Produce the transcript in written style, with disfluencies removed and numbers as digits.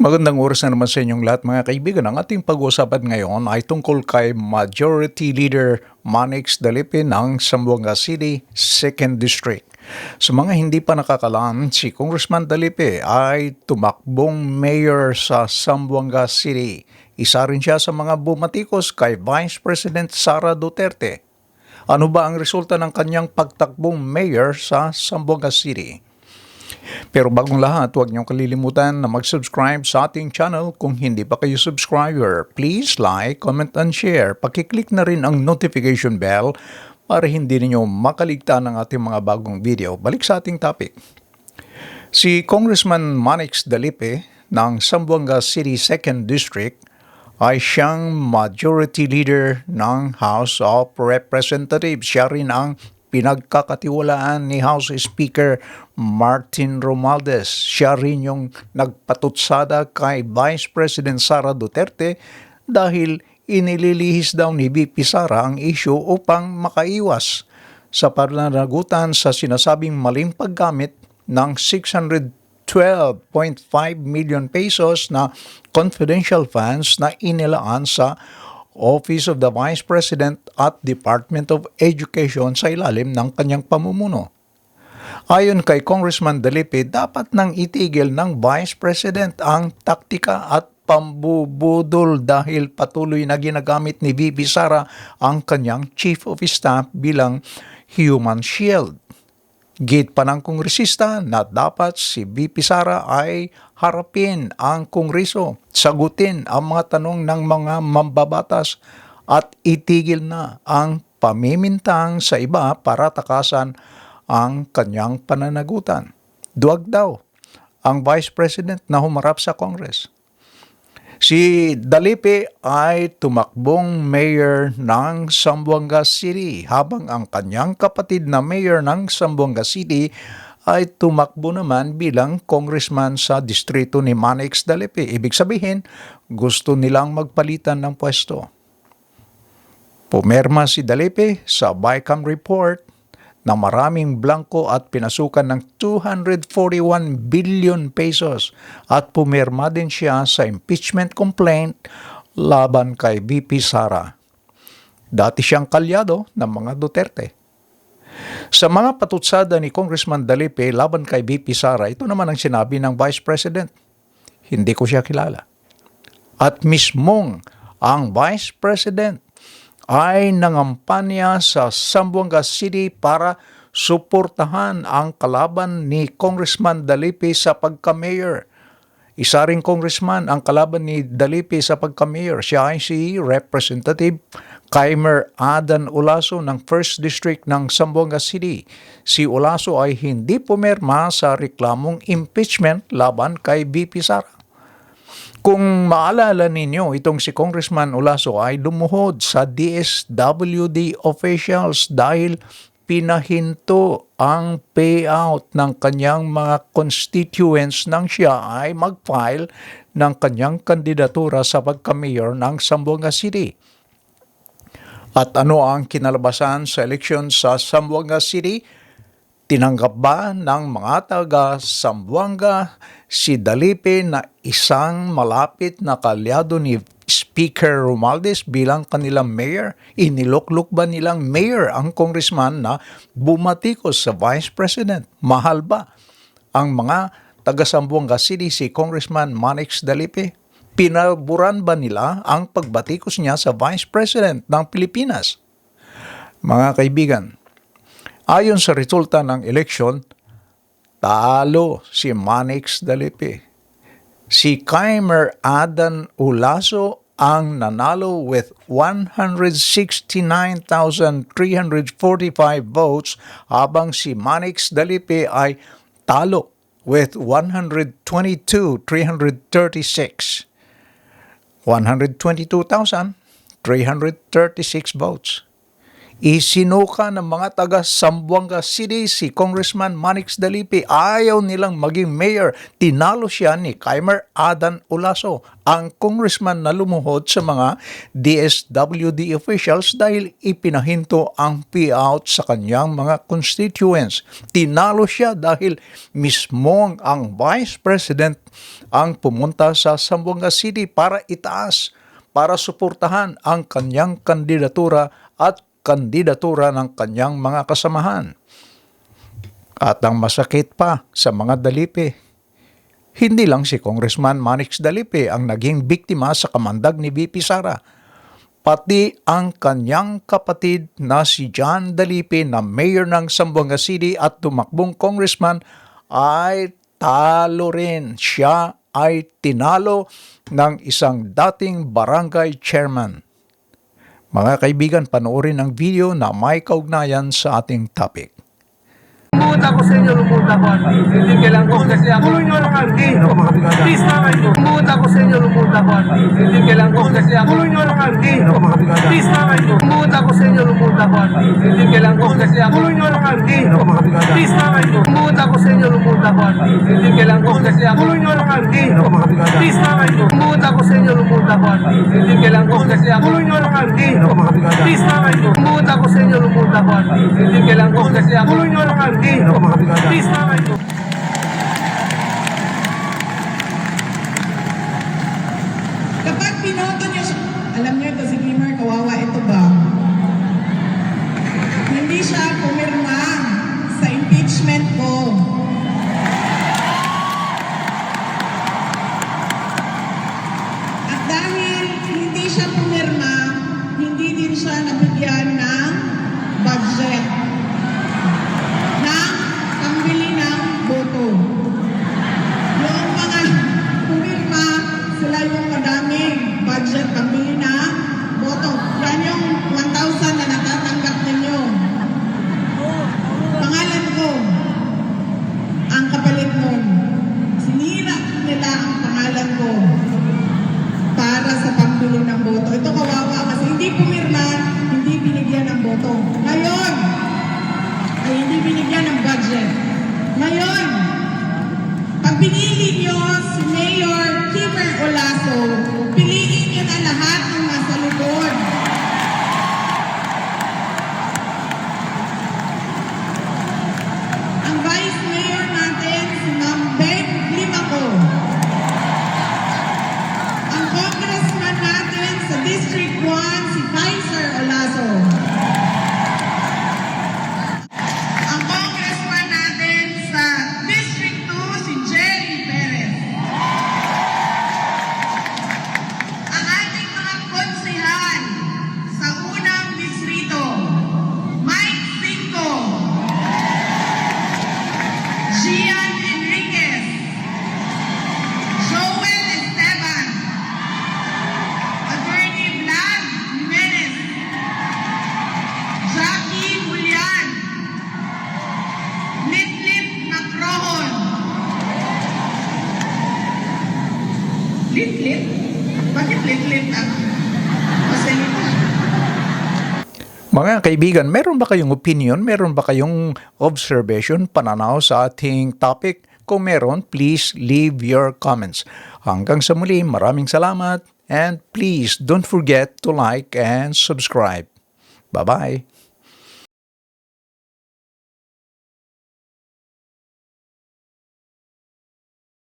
Magandang oras na naman sa inyong lahat mga kaibigan. Ang ating pag-uusapan ngayon ay tungkol kay Majority Leader Manix Dalipe ng Zamboanga City, 2nd District. Sa mga hindi pa nakakalam, si Congressman Dalipe ay tumakbong mayor sa Zamboanga City. Isa rin siya sa mga bumatikos kay Vice President Sara Duterte. Ano ba ang resulta ng kanyang pagtakbong mayor sa Zamboanga City? Pero bagong lahat, huwag niyong kalilimutan na mag-subscribe sa ating channel kung hindi pa kayo subscriber. Please like, comment, and share. Pakiclick na rin ang notification bell para hindi ninyo makaligtaan ng ating mga bagong video. Balik sa ating topic. Si Congressman Manix Dalipe ng Zamboanga City 2nd District ay siyang majority leader ng House of Representatives. Siya rin ang pinagkakatiwalaan ni House Speaker Martin Romualdez. Siya rin yung nagpatutsada kay Vice President Sara Duterte dahil inililihis daw ni VP Sara ang issue upang makaiwas sa pananagutan sa sinasabing maling paggamit ng 612.5 million pesos na confidential funds na inilaan sa Office of the Vice President at Department of Education sa ilalim ng kanyang pamumuno. Ayon kay Congressman Dalipe, dapat nang itigil ng Vice President ang taktika at pambubudol dahil patuloy na ginagamit ni VP Sara ang kanyang Chief of Staff bilang human shield. Git pa ng kongresista na dapat si VP Sara ay harapin ang kongreso, sagutin ang mga tanong ng mga mambabatas at itigil na ang pamimintang sa iba para takasan ang kanyang pananagutan. Duwag daw ang Vice President na humarap sa Congress. Si Dalipe ay tumakbong mayor ng Zamboanga City habang ang kanyang kapatid na mayor ng Zamboanga City ay tumakbo naman bilang congressman sa distrito ni Manix Dalipe. Ibig sabihin, gusto nilang magpalitan ng pwesto. Pumirma si Dalipe sa BICAM report na maraming blanco at pinasukan ng 241 billion pesos at pumirma din siya sa impeachment complaint laban kay VP Sara. Dati siyang kalyado ng mga Duterte. Sa mga patutsada ni Congressman Dalipe laban kay VP Sara, ito naman ang sinabi ng Vice President. Hindi ko siya kilala. At mismong ang Vice President ay nangampanya sa Zamboanga City para suportahan ang kalaban ni Congressman Dalipe sa pagka-mayor. Isa ring congressman ang kalaban ni Dalipe sa pagka-mayor. Siya ay si Representative Kaimer Adan Olaso ng 1st District ng Zamboanga City. Si Olaso ay hindi pumirma sa reklamong impeachment laban kay VP Sara. Kung maalala ninyo, itong si Congressman Olaso ay lumuhod sa DSWD officials dahil pinahinto ang payout ng kanyang mga constituents nang siya ay mag-file ng kanyang kandidatura sa pagka-mayor ng Zamboanga City. At ano ang kinalabasan sa eleksyon sa Zamboanga City? Tinanggap ba ng mga taga Zamboanga si Dalipe na isang malapit na kalyado ni Speaker Romualdez bilang kanilang mayor? Iniluklok ba nilang mayor ang congressman na bumatikos sa Vice President? Mahal ba ang mga taga Zamboanga City si Congressman Manix Dalipe? Pinaburan ba nila ang pagbatikos niya sa Vice President ng Pilipinas? Mga kaibigan, ayon sa resulta ng eleksyon, talo si Manix Dalipe. Si Kaimer Adan Olaso ang nanalo with 169,345 votes habang si Manix Dalipe ay talo with 122,336. 122,336 votes. Isinuka ng mga taga Zamboanga City si Congressman Manix Dalipi. Ayaw nilang maging mayor. Tinalo siya ni Kaimer Adan Olaso, ang congressman na lumuhod sa mga DSWD officials dahil ipinahinto ang payout sa kanyang mga constituents. Tinalo siya dahil mismo ang Vice President ang pumunta sa Zamboanga City para suportahan ang kanyang kandidatura at kandidatura ng kanyang mga kasamahan. At ang masakit pa sa mga Dalipi, hindi lang si Congressman Manix Dalipi ang naging biktima sa kamandag ni VP Sara. Pati ang kanyang kapatid na si John Dalipi na mayor ng Zamboanga City at tumakbong congressman ay talo rin. Siya ay tinalo ng isang dating barangay chairman. Mga kaibigan, panoorin ang video na may kaugnayan sa ating topic. Lumuhod ako sa inyo, lumuhod ako, Ate. Hindi kailangan ko kasi ako. Tuloy nyo lang, Ate. Please naman ko. Lumuhod ako sa inyo, lumuhod ako, Ate. Hindi kailangan ko kasi ako. Tuloy nyo lang, Ate. Please naman ko. Lumuhod ako sa inyo, lumuhod ako, Ate. Hindi kailangan ko kasi ako. Tuloy nyo lang, Ate. Please naman ko. Lumuhod ako sa inyo, lumuhod ako, Ate. Hindi kailangan ko kasi ako. Tuloy nyo lang, Ate. Please naman ko. Lumuhod ako sa inyo, lumuhod ako, Ate. Hindi kailangan ko kasi ako. Tuloy nyo lang, Ate. Please naman ko. Lumuhod ako sa inyo, lumuhod ako, Ate. Hindi kailangan ko kasi ako. Tuloy nyo lang, Ate. Please naman ko. Kapag pinoto niyo siya, alam niyo ito si Glimmer, kawawa ito ba? Hindi siya pumirma sa impeachment ko. At dahil hindi siya pumirma, hindi din siya nabigyan ng budget ng pambili ng boto. Yung mga pumirma, sila yung madaming budget pambili ng boto. Yan yung 1,000 na natatanggap ninyo. Pangalan ko, ang kapalit nun. Sinira nila ang pangalan ko para sa pambili ng boto. Ito kawawa kasi hindi pumirma, hindi binigyan ng boto. Ngayon, ay hindi binigyan ng budget. Ngayon, pag pinili niyo si Mayor Kimmer Olaso, piliin niyo na lahat ng nasa likod. Ang Vice Mayor natin, si Ma'am Beth Limaco. Ang Congressman natin sa District 1, si Kaiser Olaso. Ang Congressman natin sa District 2, si Jerry Perez. Ang ating mga konsehal sa unang distrito, Mike Cinco, Gian Enriquez, Joel Esteban, Attorney Vlad Jimenez, Jackie Julian, Litlip Nakrohon. Litlip? Bakit litlip ang masalita? Mga kaibigan, meron ba kayong opinion? Meron ba kayong observation, pananaw sa ating topic? Kung meron, please leave your comments. Hanggang sa muli, maraming salamat. And please don't forget to like and subscribe. Bye-bye.